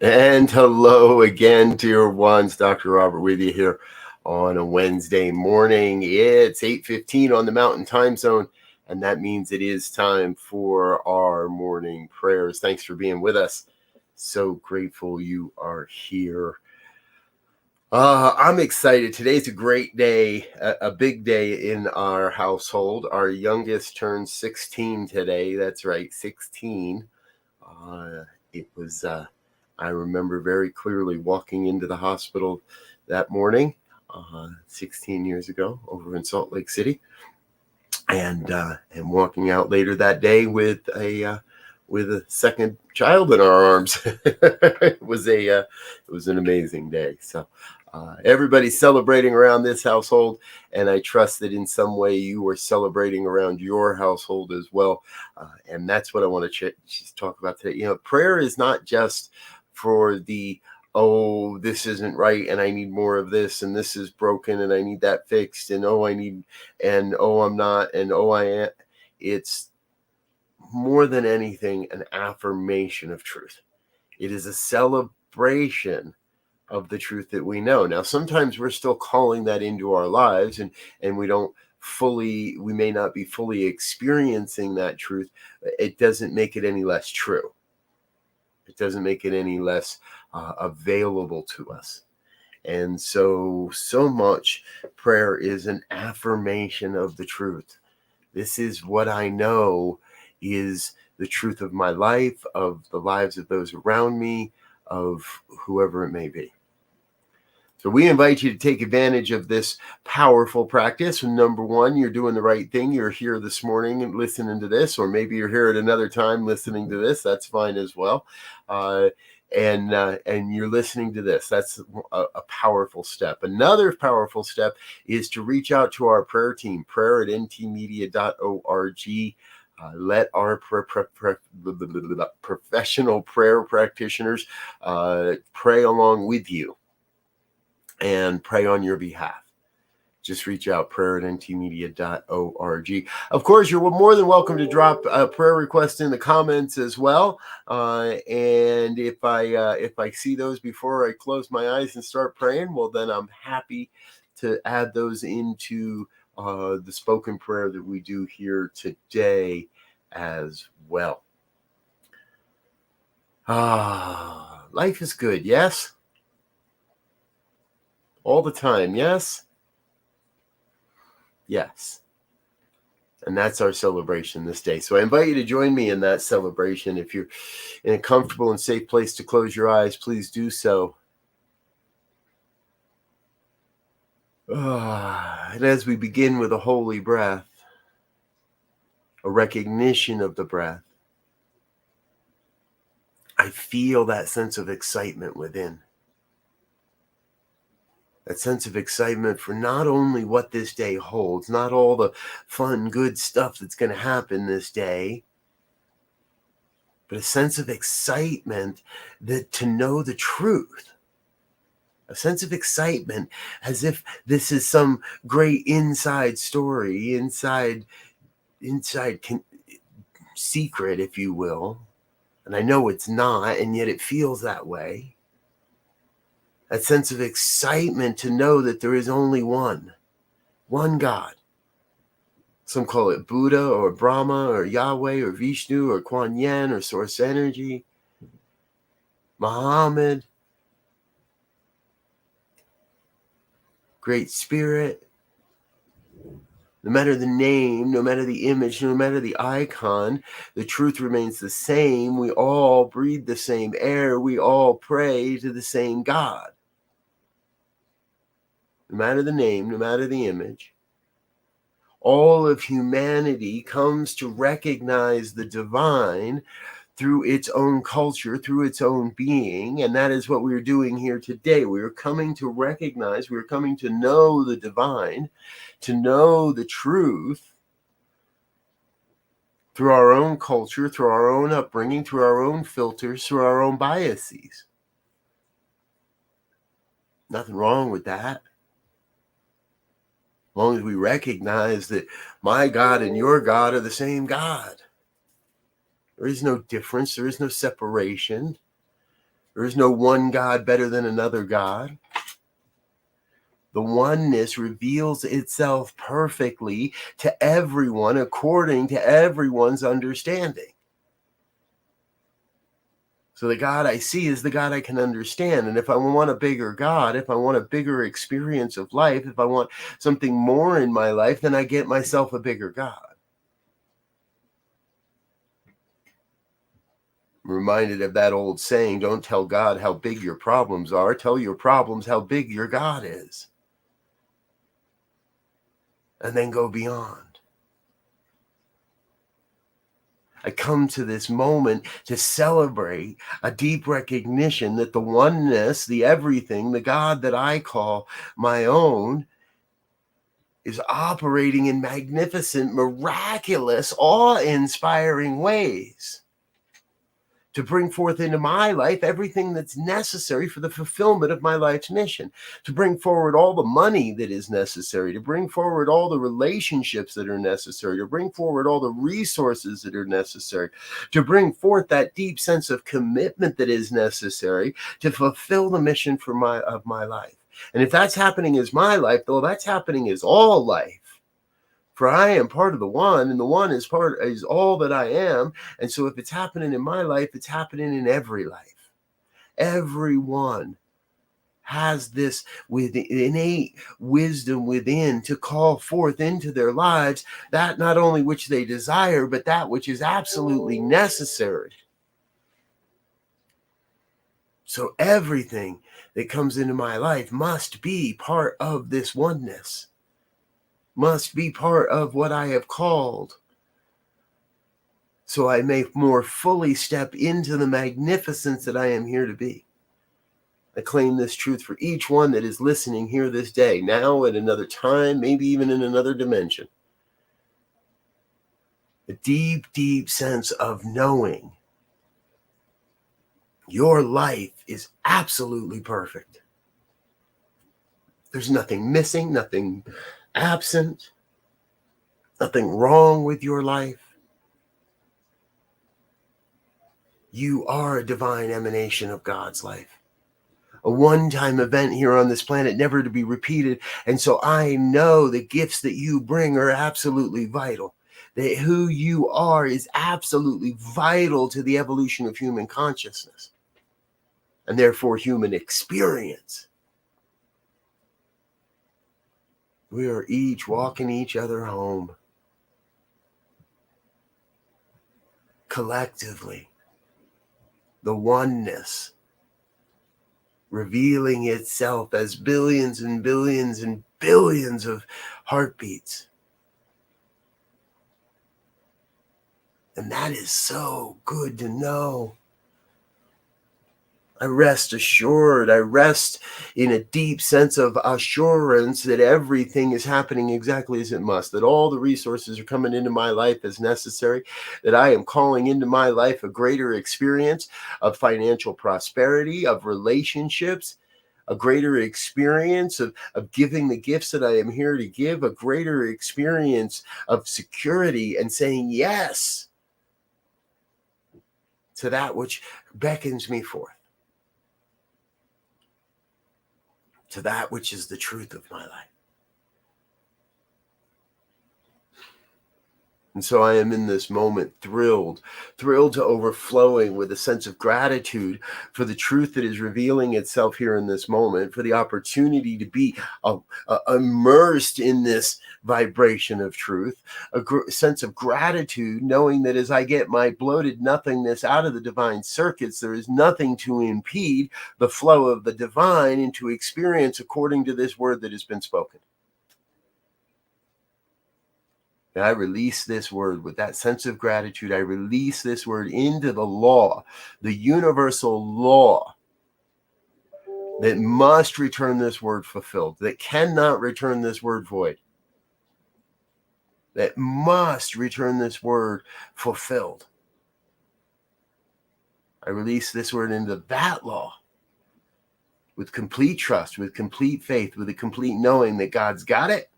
And hello again, dear ones. Dr. Robert with you here on a Wednesday morning. It's 8:15 on the Mountain Time Zone, and that means it is time for our morning prayers. Thanks for being with us. So grateful you are here. I'm excited. Today's a great day, a big day in our household. Our youngest turned 16 today. That's right, 16. It was I remember very clearly walking into the hospital that morning 16 years ago over in Salt Lake City, and walking out later that day with a second child in our arms. It was an amazing day. So everybody's celebrating around this household, and I trust that in some way you are celebrating around your household as well. And that's what I want to talk about today. Prayer is not just for the, oh, this isn't right and I need more of this, and this is broken and I need that fixed, and oh, I need, and oh, I'm not, and oh, I am. It's more than anything an affirmation of truth. It is a celebration of the truth that we know. Now, sometimes we're still calling that into our lives, and we may not be fully experiencing that truth. It doesn't make it any less true. It doesn't make it any less available to us. And so much prayer is an affirmation of the truth. This is what I know is the truth of my life, of the lives of those around me, of whoever it may be. So we invite you to take advantage of this powerful practice. Number one, you're doing the right thing. You're here this morning and listening to this, or maybe you're here at another time listening to this. That's fine as well. And you're listening to this. That's a powerful step. Another powerful step is to reach out to our prayer team, prayer@ntmedia.org. Let our professional prayer practitioners pray along with you and pray on your behalf. Just reach out, prayer@ntmedia.org. Of course, you're more than welcome to drop a prayer request in the comments as well. And if I see those before I close my eyes and start praying, well, then I'm happy to add those into the spoken prayer that we do here today as well. Life is good, yes? All the time, yes? Yes. And that's our celebration this day. So I invite you to join me in that celebration. If you're in a comfortable and safe place to close your eyes, please do so. And as we begin with a holy breath, a recognition of the breath, I feel that sense of excitement within. That sense of excitement for not only what this day holds, not all the fun, good stuff that's going to happen this day, but a sense of excitement that to know the truth. A sense of excitement as if this is some great inside story, inside secret, if you will. And I know it's not, and yet it feels that way. That sense of excitement to know that there is only one God. Some call it Buddha or Brahma or Yahweh or Vishnu or Kuan Yin or Source Energy, Muhammad, Great Spirit. No matter the name, no matter the image, no matter the icon, the truth remains the same. We all breathe the same air. We all pray to the same God. No matter the name, no matter the image, all of humanity comes to recognize the divine through its own culture, through its own being, and that is what we're doing here today. We're coming to recognize, we're coming to know the divine, to know the truth through our own culture, through our own upbringing, through our own filters, through our own biases. Nothing wrong with that. As long as we recognize that my God and your God are the same God. There is no difference. There is no separation. There is no one God better than another God. The oneness reveals itself perfectly to everyone according to everyone's understanding. So the God I see is the God I can understand. And if I want a bigger God, if I want a bigger experience of life, if I want something more in my life, then I get myself a bigger God. I'm reminded of that old saying, don't tell God how big your problems are. Tell your problems how big your God is. And then go beyond. I come to this moment to celebrate a deep recognition that the oneness, the everything, the God that I call my own, is operating in magnificent, miraculous, awe-inspiring ways to bring forth into my life everything that's necessary for the fulfillment of my life's mission, to bring forward all the money that is necessary, to bring forward all the relationships that are necessary, to bring forward all the resources that are necessary, to bring forth that deep sense of commitment that is necessary to fulfill the mission of my life. And if that's happening as my life, though, that's happening as all life. For I am part of the one, and the one is all that I am. And so if it's happening in my life, it's happening in every life. Everyone has this with innate wisdom within to call forth into their lives that not only which they desire, but that which is absolutely necessary. So everything that comes into my life must be part of this oneness, must be part of what I have called, so I may more fully step into the magnificence that I am here to be. I claim this truth for each one that is listening here this day, now at another time, maybe even in another dimension. A deep, deep sense of knowing your life is absolutely perfect. There's nothing missing, nothing absent, nothing wrong with your life. You are a divine emanation of God's life. A one-time event here on this planet, never to be repeated. And so I know the gifts that you bring are absolutely vital. That who you are is absolutely vital to the evolution of human consciousness and therefore human experience. We are each walking each other home collectively. The oneness revealing itself as billions and billions and billions of heartbeats. And that is so good to know. I rest assured. I rest in a deep sense of assurance that everything is happening exactly as it must, that all the resources are coming into my life as necessary, that I am calling into my life a greater experience of financial prosperity, of relationships, a greater experience of giving the gifts that I am here to give, a greater experience of security and saying yes to that which beckons me forth, to that which is the truth of my life. And so I am in this moment thrilled to overflowing with a sense of gratitude for the truth that is revealing itself here in this moment, for the opportunity to be immersed in this vibration of truth, a sense of gratitude, knowing that as I get my bloated nothingness out of the divine circuits, there is nothing to impede the flow of the divine into experience according to this word that has been spoken. And I release this word with that sense of gratitude. I release this word into the law, the universal law that must return this word fulfilled, that cannot return this word void, that must return this word fulfilled. I release this word into that law with complete trust, with complete faith, with a complete knowing that God's got it.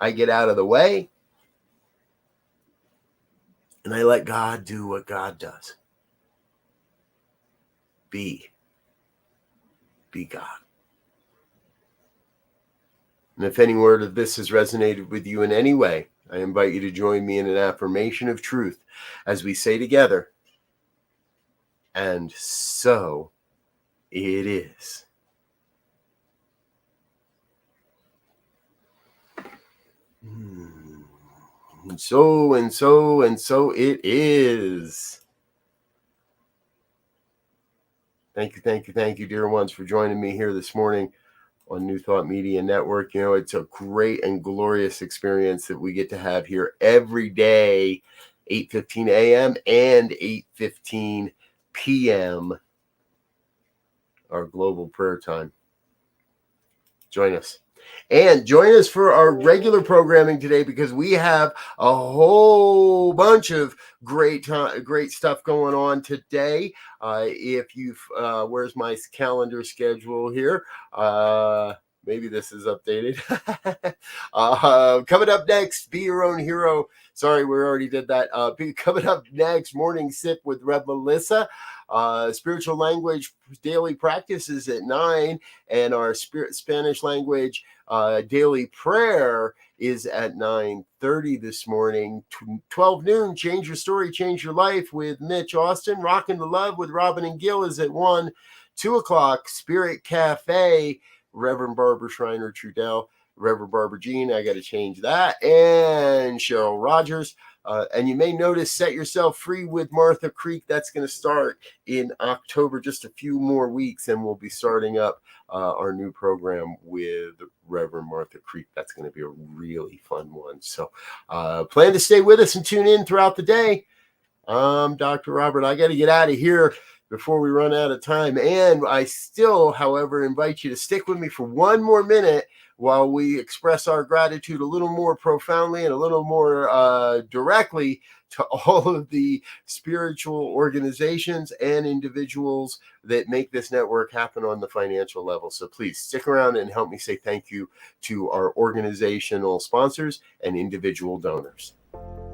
I get out of the way. And I let God do what God does. Be God. And if any word of this has resonated with you in any way, I invite you to join me in an affirmation of truth as we say together, and so it is. And so it is. Thank you, dear ones, for joining me here this morning on New Thought Media Network. You know, it's a great and glorious experience that we get to have here every day, 8:15 a.m. and 8:15 p.m., our global prayer time. Join us. And join us for our regular programming today, because we have a whole bunch of great stuff going on today. If you've, where's my calendar schedule here? Maybe this is updated. Coming up next, Be Your Own Hero. Sorry, we already did that. Coming up next, Morning Sip with Rev Melissa. Spiritual language daily practices at 9, and our Spanish language daily prayer is at 9:30 this morning. 12 noon, Change Your Story, Change Your Life with Mitch Austin. Rockin' the Love with Robin and Gil is at 1. 2 o'clock, Spirit Cafe, Reverend Barbara Schreiner Trudell, Reverend Barbara Jean, I got to change that, and Cheryl Rogers. And you may notice Set Yourself Free with Martha Creek. That's going to start in October, just a few more weeks, and we'll be starting up our new program with Reverend Martha Creek. That's going to be a really fun one. So plan to stay with us and tune in throughout the day. I'm Dr. Robert. I got to get out of here before we run out of time. And I still, however, invite you to stick with me for one more minute while we express our gratitude a little more profoundly and a little more directly to all of the spiritual organizations and individuals that make this network happen on the financial level. So please stick around and help me say thank you to our organizational sponsors and individual donors.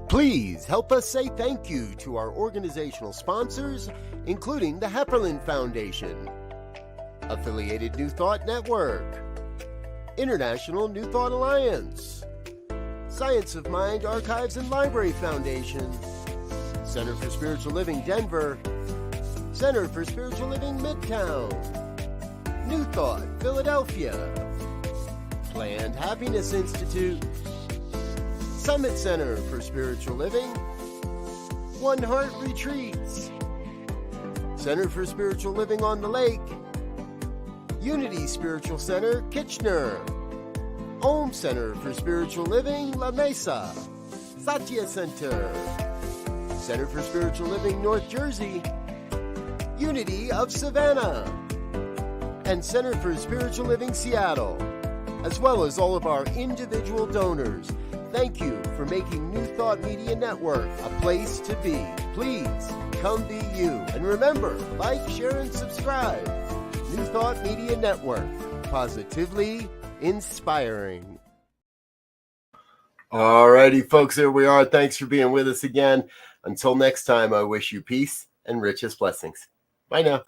Please help us say thank you to our organizational sponsors, including the Hepperlin Foundation, Affiliated New Thought Network, International New Thought Alliance, Science of Mind Archives and Library Foundation, Center for Spiritual Living Denver, Center for Spiritual Living Midtown, New Thought Philadelphia, Planned Happiness Institute, Summit Center for Spiritual Living, One Heart Retreats, Center for Spiritual Living on the Lake, Unity Spiritual Center, Kitchener, Om Center for Spiritual Living, La Mesa, Satya Center, Center for Spiritual Living, North Jersey, Unity of Savannah, and Center for Spiritual Living, Seattle, as well as all of our individual donors. Thank you for making New Thought Media Network a place to be. Please come be you. And remember, like, share, and subscribe. New Thought Media Network, positively inspiring. All righty, folks, here we are. Thanks for being with us again. Until next time, I wish you peace and richest blessings. Bye now.